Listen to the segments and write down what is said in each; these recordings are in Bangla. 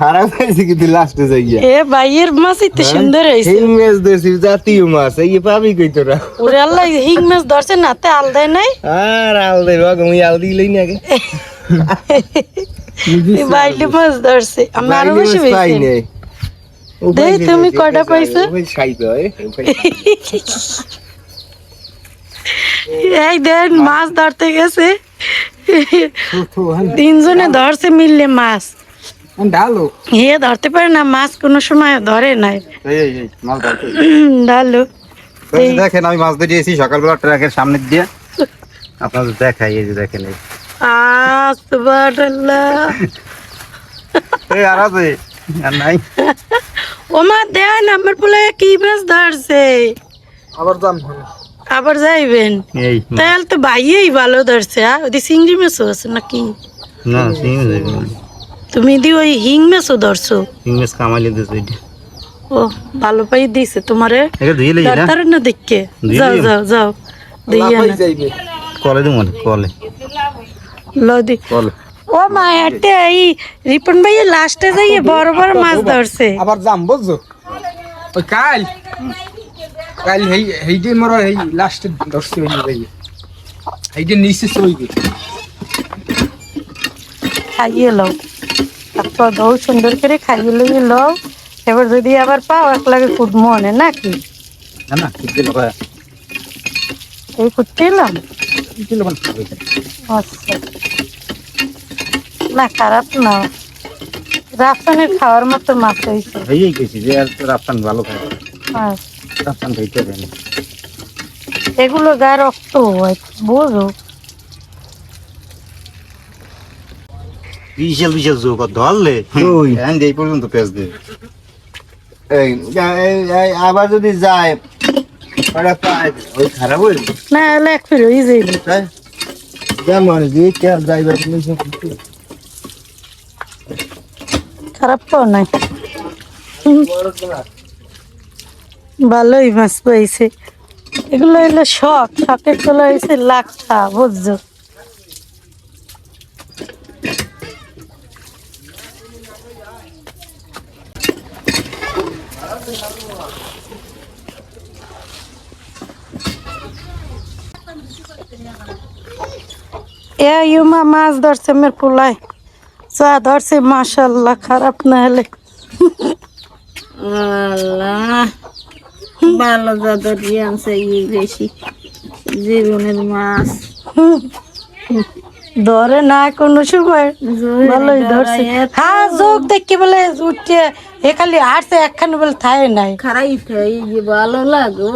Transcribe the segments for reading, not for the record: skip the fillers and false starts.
খারাপ হয়েছে কিন্তু লাস্টে যাইয়া এ ভাইয়ের মাছ এত সুন্দর হয়েছে। হিং মাছ ধরছি, জাতীয় মাছ, এই পাবি কই তোরা? ওরে আল্লাহ, হিং মাছ ধরছে না, তে আল দেয় নাই। আর আল দে বাগ, আমি আল দিলই না আগে। বাইলি মাছ ধরছে, আমি আরো বেশি পাই বেশি। নাই। দেই তুমি কয়টা পাইছো? এই দেন মাছ ধরতে গেছে, তিনজনে ধরছে মিললে মাছ। ডালো হে ধরতে পারে না মাছ, কোনো সময় ধরে নাই। মাছ ধরতে ডালো দেখেন, আমি মাছ ধরিয়েছি সকালবেলা ট্রাকের সামনে দিয়ে, আপনাদের দেখাই। এই যে দেখেন, সুবহানাল্লাহ। এই আর আছে আর নাই। ওমা দেন আমার পোলা কি মাছ ধরছে, আবার দাম আবার যাইবেন। এই তাহলে তো ভাইয়েই ভালো ধরছে। ওদি চিংড়ি মাছও আছে নাকি? না সিঙ্গি তুমি দি ওই হিং মাছও ধরছো? ইংলিশ কামাইলে দিছে এটা। ও ভালো পাই দিছে তোমারে। এটা ধুয়ে লই না, ডাক্তার না দেখকে ধুয়ে যাও লইও। যাও যাও দিয়ে না কলে দিমু কলে লদি। কলে। ও মা হাতে এই রিপন ভাই লাস্টে যাইয়ে বড় বড় মাছ ধরছে। আবার যাম বুঝছো, ওই কাল কাল হেইটে মর হেই লাস্টে ধরছে ভাই, হেইটে নিচে চইবে। খাইয়ে লও, তারপর দৌ সুন্দর করে খাইয়ে লইয়ে লও। এবার যদি আবার পাও এক লাগে খুব মনে নাকি? না না ঠিক দিল ভাই, এই করতে এলাম। ঠিক দিল মানে আচ্ছা না, খারাপ না, রাফসানের খাওয়ার মতো মাছ হয়েছে। এই কইছি যে আর তোর আপনার ভালো খায়, আচ্ছা, আপনার খাইতে দেন। এগুলো গায়ে রক্ত হয় বোঝো। বিশাল বিশাল যোগ ধরলে ওই এই পর্যন্ত পেঁচ দে। আবার যদি যায় ওই খারাপ হয়ে না এলে এক ফির হয়ে যাইবে। যেমন ড্রাইভার খারাপ পাও নাই, ভালোই মাছ পাইছে। এগুলো হলো শখ, শখের তোলা হয়েছে লাখা, বুঝছো? এ ইউমা মাছ ধরছে মের পোলায়, যা ধরছে মাশাল্লাহ, খারাপ না হলে। আল্লাহ ভালো যাদের আনছে এই বেশি জীবনের মাছ ধরে না কোনো সময়, ভালোই ধরছে। হ্যাঁ যোগ দেখি বলে উঠছে, এ খালি হাঁটছে একখানে বলে থায় নাই। খারাই খাই যে ভালো লাগো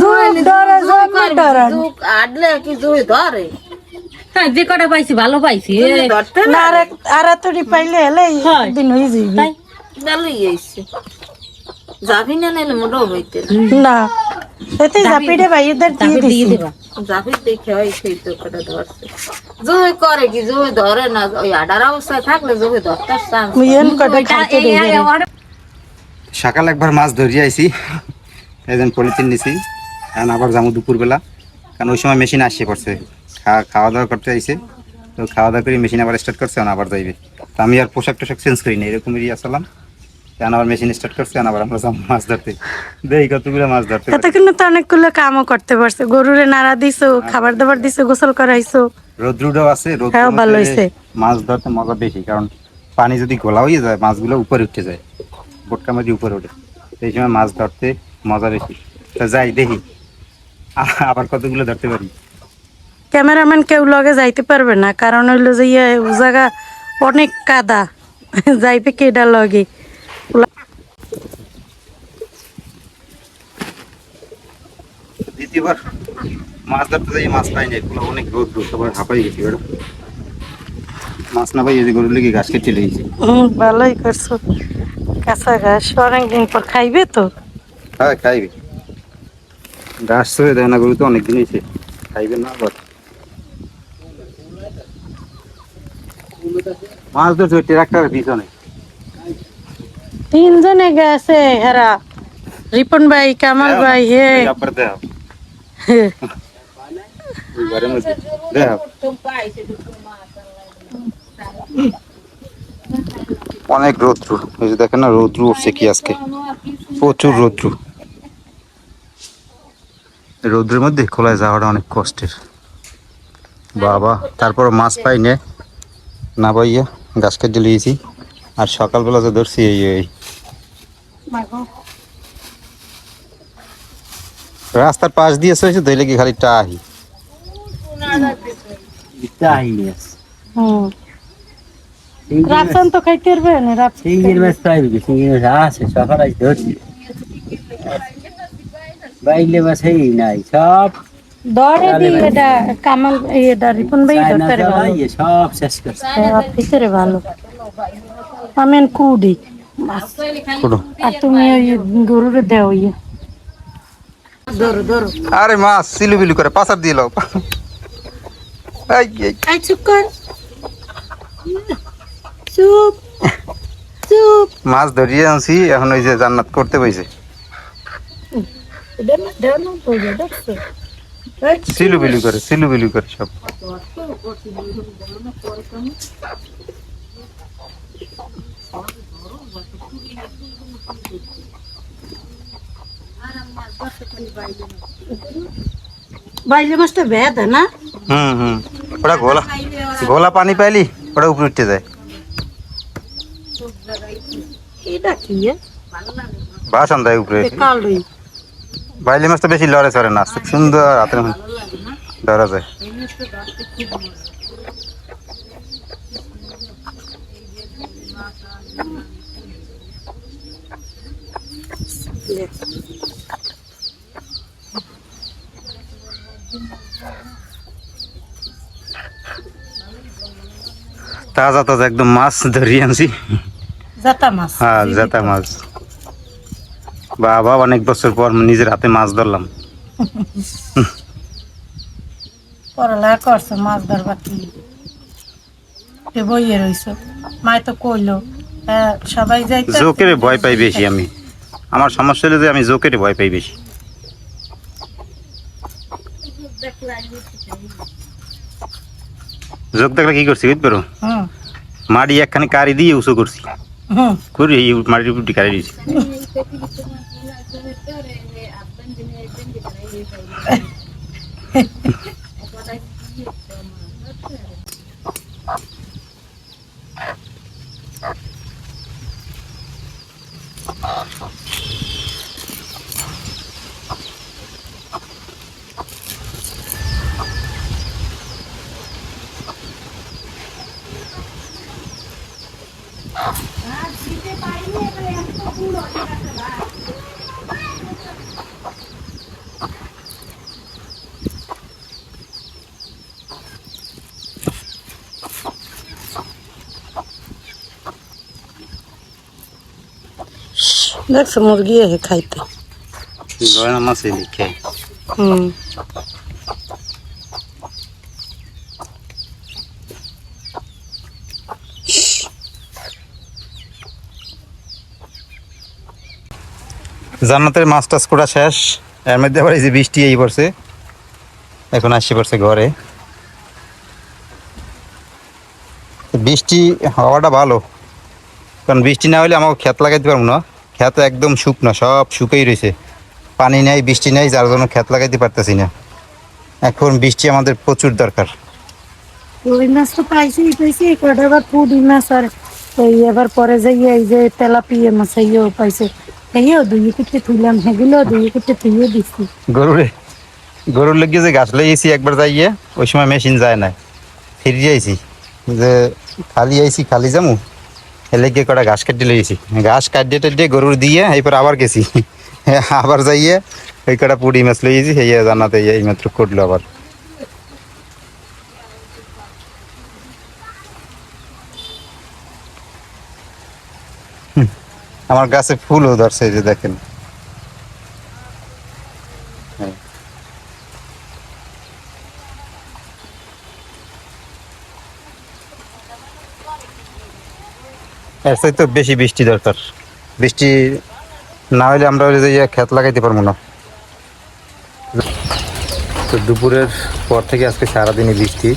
যোগ ধরে, যোগ না ধরে। আডলে কি জুই ধরে যে কটা পাইছি ভালো পাইছি ধরতে না আর এতটি পাইলে হলে দিন হয়ে যাবে। ভালোই আইছে যাবি না নাইলে মোটাও হইতে না এতে জাপিড়ে ভাইদের দিয়ে দিছি। যাবি দেখে ওই সেই তো কটা ধরছে। জুই করে কি জুই ধরে না, ওই আডার অবস্থায় থাকলে জুই ধরতে চান্স। মুইন কটা খাইতে দেবে। সকাল একবার মাছ ধরিয়ে আইছি, একজন পলিথিন নিছি, এখন আবার যাবো দুপুরবেলা, কারণ ওই সময় মেশিন আসছে পড়ছে, খাওয়া দাওয়া করতে আইছে, তো খাওয়া দাওয়া করে মেশিন আবার স্টার্ট করছে, এখন আবার যাইবে। তো আমি আর পোশাক টোশাক চেঞ্জ করি না, এরকমই আসলাম, এখন আবার মেশিন স্টার্ট করছে, এখন আবার আমরা যাবো মাছ ধরতে। দেই কতগুলো মাছ ধরতে পারি। এতক্ষণ তো অনেকগুলো কামও করতে পারছে, গরুরে নাড়া দিছো, খাবার দাবার দিছো, গোসল করাইছো। রোদ্রুটাও আছে, হ্যাঁ, ভালো রোদ্রুতে হইছে। মাছ ধরতে মজা বেশি, কারণ পানি যদি গোলা হয়ে যায় মাছগুলো উপরে উঠে যায়, বোটকা মাঝে উপরে ওঠে, এই সময় মাছ ধরতে মজা বেশি। তো যাই দেখি আবার কতগুলো ধরতে পারি। ক্যামেরাম্যান কেউ লগে যাইতে পারবে না, কারণ হইলো যে ও জায়গা অনেক কাদা, যাইবে কেডা লগে। দ্বিতীয়বার মাছ ধরতে যাই, মাছ পাই না, এগুলো অনেক রোদ, সবাই হাঁপাই গেছি, মাছ না পাই, এই যে গরুর লেগে ঘাস কেটে লেগেছি। ভালোই করছো, কাঁচা ঘাস অনেকদিন পর খাইবে তো। হ্যাঁ খাইবে, ঘাস ছড়ে দেয় না গরু তো অনেকদিন হয়েছে, খাইবে না আবার। মাছ ধরছে ওই ট্রাক্টরের পিছনে, তিনজনে গেছে হেরা, রিপন ভাই, কামাল ভাই, হে আবার দেখ ঘরের মধ্যে দেখ অনেক রৌদ্র, এই যে দেখেন না রৌদ্র উঠছে কি আজকে, প্রচুর রৌদ্র। রৌদ্রের মধ্যে খোলায় যাওয়াটা অনেক কষ্টের বাবা। তারপর মাছ পাই না পাইয়া গাছ কেটে লিয়েছি। আর সকালবেলা যে ধরছি এই রাস্তার পাশ দিয়ে হয়েছে, ধরলে কি খালি টাহি রাপসান তো খাইতে পারবে না, সিঙ্গির মাছ পাইবে, সিঙ্গির মাছ আছে সকাল আজ ধরছি, বাইলে মাছ এই নাই সব ধরে দি এটা কামাল এটা রিপন ভাই ধরতে রে ভালো, সব শেষ করছে। ভিতরে ভালো। আমি কুডি আর তুমি ওই গরুরে দেও ইয়ে ধরো ধরো। আরে মাছ সিলুবিলু করে পাচার দিয়ে লাও। আই চুপ কর, চুপ চুপ। মাছ ধরিয়ে আনছি, এখন ওই যে জান্নাত করতে বইছে। সিলুবিলু করে সব। বাইলে মাছটা ভেদ না। ওটা গোলা পানি পাইলি ওটা উপরে উঠতে যায়। এটা কি বাসন দেয় উপরে। কালই বাইলি মাছটা বেশি লড়ে চড়ে না, খুব সুন্দর হাতের ধরা যায়। তাজা তাজা একদম মাছ ধরিয়ে আনছি। জাতা মাছ, হ্যাঁ জাতা মাছ। বাবা অনেক বছর পর নিজের হাতে মাছ ধরলাম। পড়ালেখা করছো মাছ ধরবা কি বইয়ে রইছো। মায় তো কইলো সবাই যাইতে। জোকেরে ভয় পাই বেশি আমি, আমার সমস্যা হলো যে আমি জোকেরে ভয় পাই বেশি। জোক দেখলে কি করছি বুঝতে পারো, মাটি একখানে কারি দিয়ে উঁচু করছি, করে এই মাটির উপরটি কারি দিয়েছি। দেখছো মুরগি এসে খাইতে লয়না মাছ এনে খাই। জান্নাতের মাছ টাছ করা শেষ, এর মধ্যে আবার এই যে বৃষ্টি এই পড়ছে, এখন আসছে পড়ছে ঘরে। বৃষ্টি হওয়াটা ভালো, কারণ বৃষ্টি না হলে আমাকে ক্ষেত লাগাইতে পারবো না। ক্ষেত একদম শুকনো, সব শুকিয়ে রয়েছে, পানি নেই বৃষ্টি নেই, যার জন্য ক্ষেত লাগাইতে পারতেছি না। এখন বৃষ্টি আমাদের প্রচুর দরকার। রুই মাছ তো পাইছি কটা আবার পুডি মাছ আর এই এবার পরে যাইয়ে এই যে তেলাপিয়া মাছ এইও পাইছে, এইও দুই কেটে তুইলাম, সেগুলো দুই কেটে তুইও দিচ্ছি। গরুর লেগে যে গাছ লাগিয়েছি একবার যাইয়ে, ওই সময় মেশিন যায় না, ফিরে আইছি যে খালি যামু, এলে গিয়ে কটা ঘাস কাটিয়ে লেগেছি, ঘাস কাটিয়ে টাটিয়ে গরুর দিয়ে এরপর আবার গেছি, আবার যাইয়ে ওই কটা পুডি মাছ লেগেছি, সেই জানাতে এই মাত্র করলো আবার। আমার গাছে ফুলও ধরছে, এই যে দেখেন। এর চাইতে তো বেশি বৃষ্টি দরকার, বৃষ্টি না হলে আমরা ওই যে ক্ষেত লাগাইতে পারবো না। তো দুপুরের পর থেকে আজকে সারাদিনই বৃষ্টি,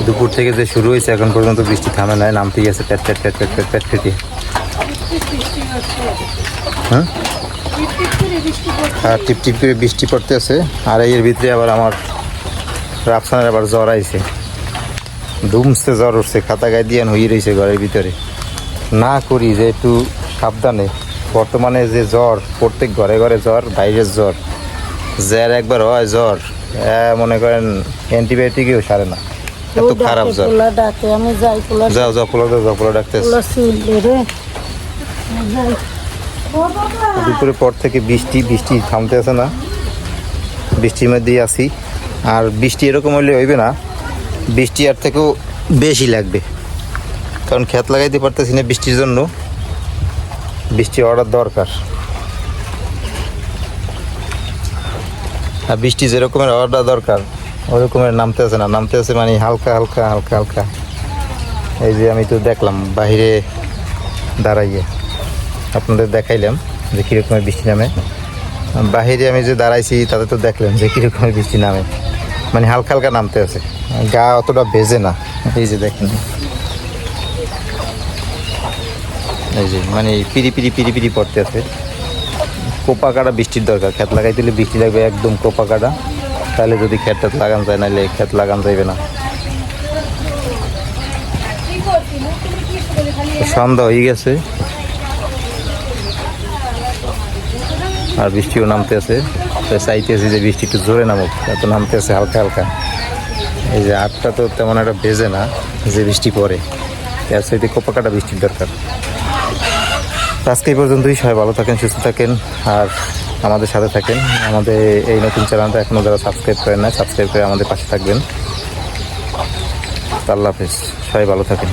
দুপুর থেকে যে শুরু হয়েছে এখন পর্যন্ত বৃষ্টি থামে নাই, নামতেই আছে প্যাট প্যাট প্যাট প্যাট প্যাট প্যাট ফেটে। হ্যাঁ, আর টিপ টিপ করে বৃষ্টি পড়তে আছে। আর এর ভিতরে আবার আমার রাফসানের আবার জ্বর আইছে, ধুমসে জ্বর উঠছে, খাতা গায়ে দিয়ে হয়ে রয়েছে ঘরের ভিতরে। না করি যে একটু সাবধানে, বর্তমানে যে জ্বর, প্রত্যেক ঘরে ঘরে জ্বর, বাইরের জ্বর, যার একবার হয় জ্বর মনে করেন অ্যান্টিবায়োটিকেও সারে না, এত খারাপ জ্বর। পোলা ডাকে, আমি যাই পোলা যাও যাও পোলা দাও, যাও পোলা ডাকতে আসো। পোলা শুইলে রে যাই। দুপুরের পর থেকে বৃষ্টি থামতে আছে না, বৃষ্টির মধ্যেই আছি। আর বৃষ্টি এরকম হলে হইবে না, বৃষ্টি আর থেকেও বেশি লাগবে, কারণ ক্ষেত লাগাইতে পারতেছি না বৃষ্টির জন্য। বৃষ্টি হওয়ার দরকার, আর বৃষ্টি যেরকমের হওয়াটা দরকার ওই রকমের নামতে আছে না, নামতে আছে মানে হালকা হালকা হালকা হালকা। এই যে আমি তো দেখলাম বাহিরে দাঁড়াইয়ে, আপনাদের দেখাইলাম যে কীরকমের বৃষ্টি নামে। বাহিরে আমি যে দাঁড়াইছি তাতে তো দেখলাম যে কীরকমের বৃষ্টি নামে, মানে হালকা হালকা নামতে আছে, গা অতটা ভেজে না। এই যে দেখেন, এই যে মানে পিড়ি পিড়ি পিড়ি পিড়ি পড়তে আছে। কোপা কাটা বৃষ্টির দরকার, ক্ষেত লাগাই দিলে বৃষ্টি লাগবে একদম কোপা কাটা, তাহলে যদি ক্ষেতটা লাগান যায়, নাহলে ক্ষেত লাগান যাইবে না। সন্ধ্যা হয়ে গেছে আর বৃষ্টিও নামতে আছে, চাইতেছি যে বৃষ্টি একটু জোরে নামুক, এত নামতে আছে হালকা হালকা। এই যে আটটা তো তেমন একটা ভেজে না যে বৃষ্টি পড়ে, এর সাইডে কোপা কাটা বৃষ্টির দরকার। আজকে এই পর্যন্তই, সবাই ভালো থাকেন, সুস্থ থাকেন, আর আমাদের সাথে থাকেন। আমাদের এই নতুন চ্যানেলটা এখনও যারা সাবস্ক্রাইব করেন না, সাবস্ক্রাইব করে আমাদের পাশে থাকবেন। আল্লাহ হাফেজ, সবাই ভালো থাকেন।